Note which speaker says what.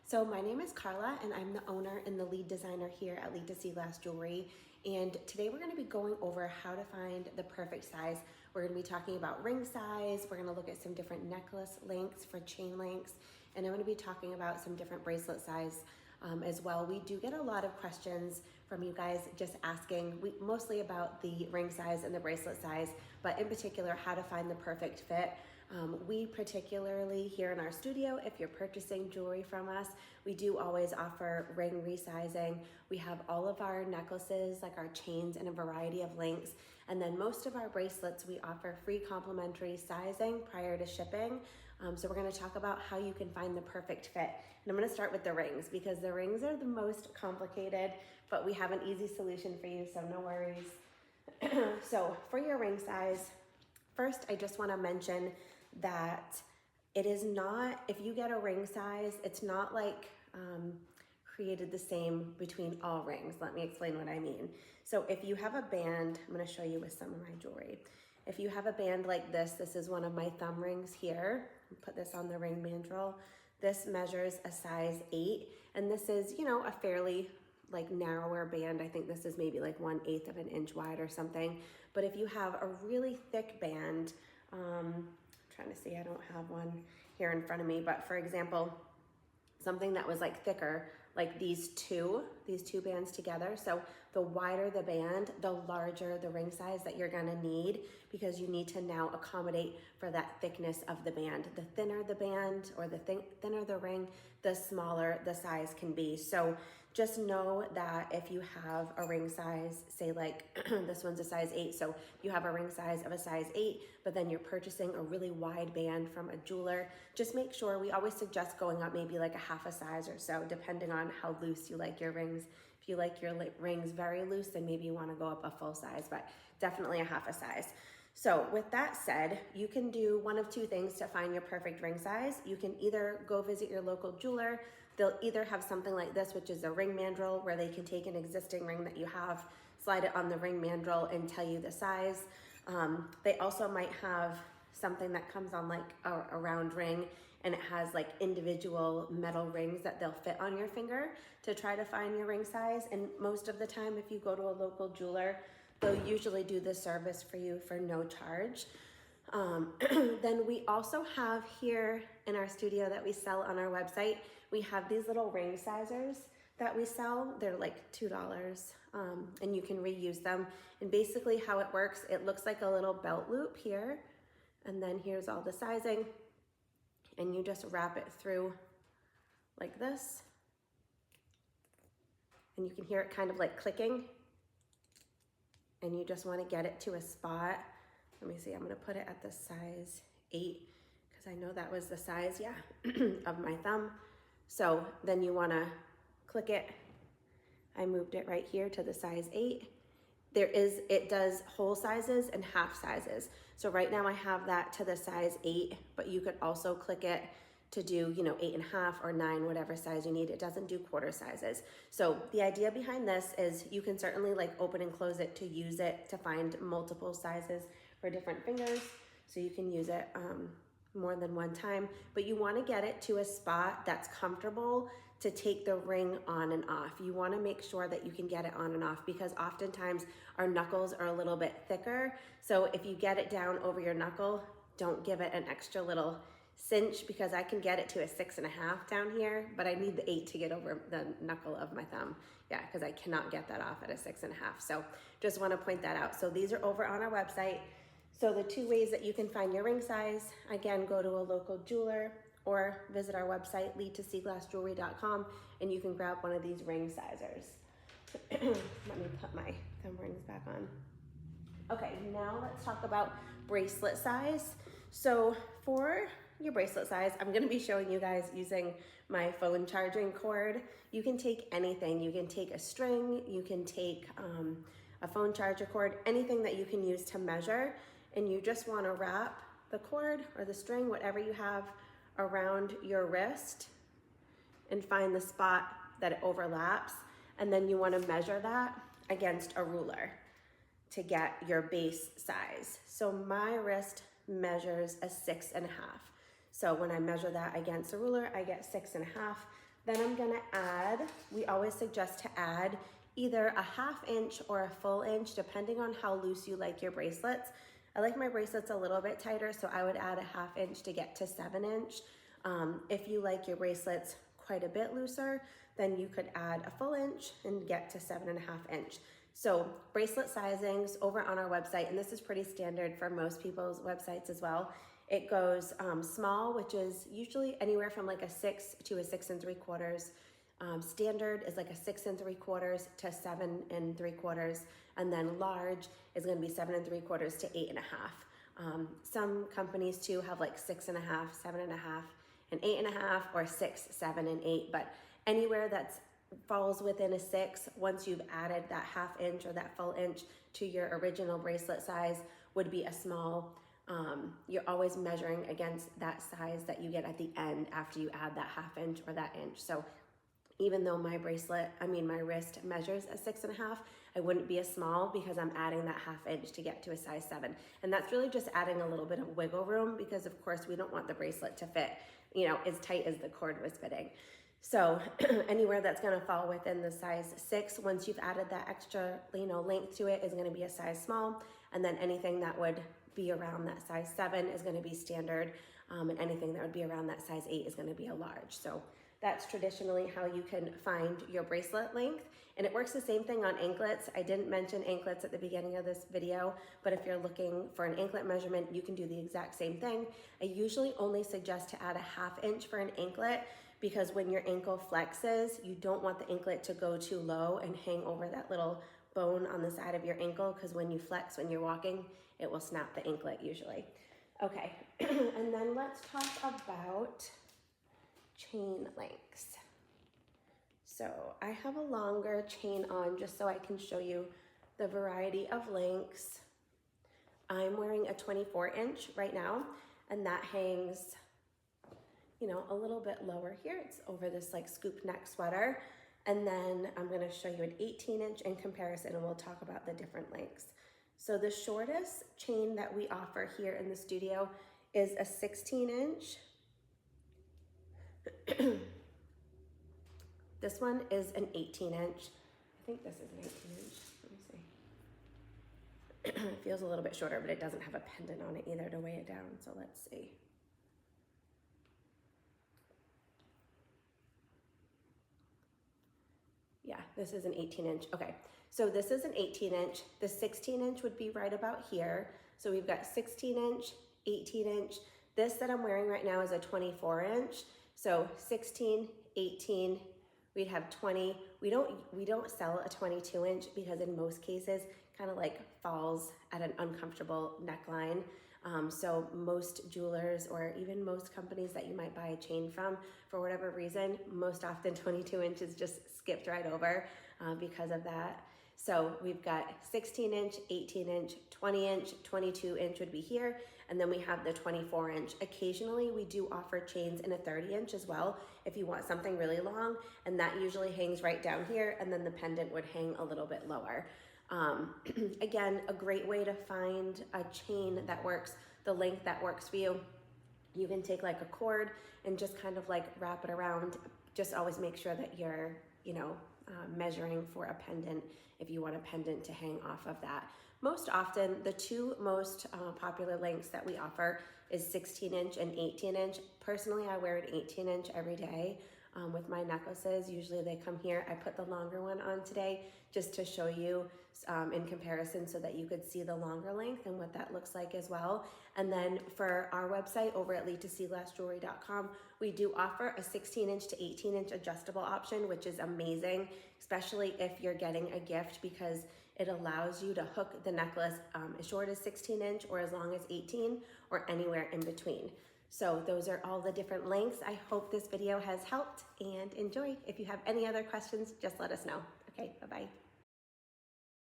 Speaker 1: So my name is Carla and I'm the owner and the lead designer here at Lead to See Glass Jewelry. And today we're gonna be going over how to find the perfect size. We're gonna be talking about ring size. We're gonna look at some different necklace lengths for chain lengths. And I'm gonna be talking about some different bracelet size as well. We do get a lot of questions from you guys just asking mostly about the ring size and the bracelet size, but in particular, how to find the perfect fit. We particularly here in our studio, if you're purchasing jewelry from us, we do always offer ring resizing. We have all of our necklaces, like our chains, in a variety of lengths. And then most of our bracelets, we offer free complimentary sizing prior to shipping. So we're gonna talk about how you can find the perfect fit. And I'm gonna start with the rings because the rings are the most complicated, but we have an easy solution for you, so no worries. So for your ring size, first, I just wanna mention that it is not, if you get a ring size, it's not like created the same between all rings. Let me explain what I mean. So if you have a band, I'm gonna show you with some of my jewelry. If you have a band like this is one of my thumb rings here. Put this on the ring mandrel. This measures a size 8, and this is, you know, a fairly like narrower band. I think this is maybe like 1/8 of an inch wide or something. But if you have a really thick band, I'm trying to see, I don't have one here in front of me, but for example, something that was like thicker, like these two bands together. So the wider the band, the larger the ring size that you're gonna need, because you need to now accommodate for that thickness of the band. The thinner the band or the thinner the ring, the smaller the size can be. So just know that if you have a ring size, say like this one's a size 8, so you have a ring size of a size 8, but then you're purchasing a really wide band from a jeweler, just make sure, we always suggest going up maybe like a half a size or so, depending on how loose you like your rings. If you like your rings very loose, then maybe you wanna go up a full size, but definitely a half a size. So with that said, you can do one of two things to find your perfect ring size. You can either go visit your local jeweler. They'll either have something like this, which is a ring mandrel, where they can take an existing ring that you have, slide it on the ring mandrel and tell you the size. They also might have something that comes on like a round ring, and it has like individual metal rings that they'll fit on your finger to try to find your ring size. And most of the time, if you go to a local jeweler, they'll usually do this service for you for no charge. Then we also have here in our studio that we sell on our website, we have these little ring sizers that we sell. They're like $2, and you can reuse them. And basically how it works, it looks like a little belt loop here, and then here's all the sizing, and you just wrap it through like this, and you can hear it kind of like clicking, and you just want to get it to a spot. Let me see, I'm gonna put it at the size 8 because I know that was the size, yeah, of my thumb. So then you wanna click it. I moved it right here to the size 8. It does whole sizes and half sizes. So right now I have that to the size 8, but you could also click it to do, you know, 8.5 or 9, whatever size you need. It doesn't do quarter sizes. So the idea behind this is you can certainly like open and close it to use it to find multiple sizes for different fingers. So you can use it more than one time, but you want to get it to a spot that's comfortable to take the ring on and off. You want to make sure that you can get it on and off, because oftentimes our knuckles are a little bit thicker. So if you get it down over your knuckle, don't give it an extra little cinch, because I can get it to a 6.5 down here, but I need the 8 to get over the knuckle of my thumb. Yeah, because I cannot get that off at a 6.5. So just want to point that out. So these are over on our website. So the two ways that you can find your ring size, again, go to a local jeweler or visit our website, leadtoseglassjewelry.com, and you can grab one of these ring sizers. Let me put my thumb rings back on. Okay, now let's talk about bracelet size. So for your bracelet size, I'm gonna be showing you guys using my phone charging cord. You can take anything. You can take a string, you can take a phone charger cord, anything that you can use to measure, and you just wanna wrap the cord or the string, whatever you have, around your wrist and find the spot that it overlaps, and then you wanna measure that against a ruler to get your base size. So my wrist measures a 6.5. So when I measure that against a ruler, I get 6.5. Then I'm gonna add, we always suggest to add either a 1/2 inch or a full inch, depending on how loose you like your bracelets. I like my bracelets a little bit tighter, so I would add a 1/2 inch to get to 7 inch. If you like your bracelets quite a bit looser, then you could add a full inch and get to 7.5 inch. So bracelet sizings over on our website, and this is pretty standard for most people's websites as well. It goes small, which is usually anywhere from like a 6 to a 6 3/4. Standard is like a 6 3/4 to 7 3/4, and then large is going to be 7 3/4 to 8.5. Some companies too have like 6.5, 7.5, and 8.5, or 6, 7, and 8. But anywhere that falls within a 6, once you've added that 1/2 inch or that full inch to your original bracelet size, would be a small. You're always measuring against that size that you get at the end after you add that 1/2 inch or that inch. So even though my wrist measures a 6.5, I wouldn't be a small because I'm adding that 1/2 inch to get to a size 7. And that's really just adding a little bit of wiggle room, because of course we don't want the bracelet to fit, as tight as the cord was fitting. So anywhere that's gonna fall within the size 6, once you've added that extra, length to it, is gonna be a size small. And then anything that would be around that size 7 is gonna be standard. And anything that would be around that size 8 is gonna be a large. So that's traditionally how you can find your bracelet length. And it works the same thing on anklets. I didn't mention anklets at the beginning of this video, but if you're looking for an anklet measurement, you can do the exact same thing. I usually only suggest to add a 1/2 inch for an anklet, because when your ankle flexes, you don't want the anklet to go too low and hang over that little bone on the side of your ankle, because when you flex when you're walking, it will snap the anklet usually. Okay, and then let's talk about chain lengths. So I have a longer chain on just so I can show you the variety of lengths. I'm wearing a 24 inch right now, and that hangs, a little bit lower here. It's over this like scoop neck sweater. And then I'm gonna show you an 18 inch in comparison, and we'll talk about the different lengths. So the shortest chain that we offer here in the studio is a 16 inch. This one is an 18 inch. I think this is an 18 inch. Let me see. It feels a little bit shorter, but it doesn't have a pendant on it either to weigh it down. So let's see. Yeah, this is an 18 inch. Okay, so this is an 18 inch. The 16 inch would be right about here. So we've got 16 inch, 18 inch. This that I'm wearing right now is a 24 inch. So 16, 18, we'd have 20. We don't sell a 22 inch because in most cases kind of like falls at an uncomfortable neckline. So most jewelers, or even most companies that you might buy a chain from, for whatever reason, most often 22 inches just skipped right over because of that. So we've got 16 inch, 18 inch, 20 inch, 22 inch would be here, and then we have the 24 inch. Occasionally we do offer chains in a 30 inch as well if you want something really long, and that usually hangs right down here, and then the pendant would hang a little bit lower. Again, a great way to find a chain that works, the length that works for you. You can take like a cord and just kind of like wrap it around. Just always make sure that you're, measuring for a pendant if you want a pendant to hang off of that. Most often, the two most popular lengths that we offer is 16 inch and 18 inch. Personally, I wear an 18 inch every day with my necklaces. Usually they come here. I put the longer one on today just to show you in comparison so that you could see the longer length and what that looks like as well. And then for our website over at lead2seeglassjewelry.com, we do offer a 16 inch to 18 inch adjustable option, which is amazing, especially if you're getting a gift, because it allows you to hook the necklace as short as 16 inch or as long as 18 or anywhere in between. So those are all the different lengths. I hope this video has helped, and enjoy. If you have any other questions, just let us know. Okay, bye-bye.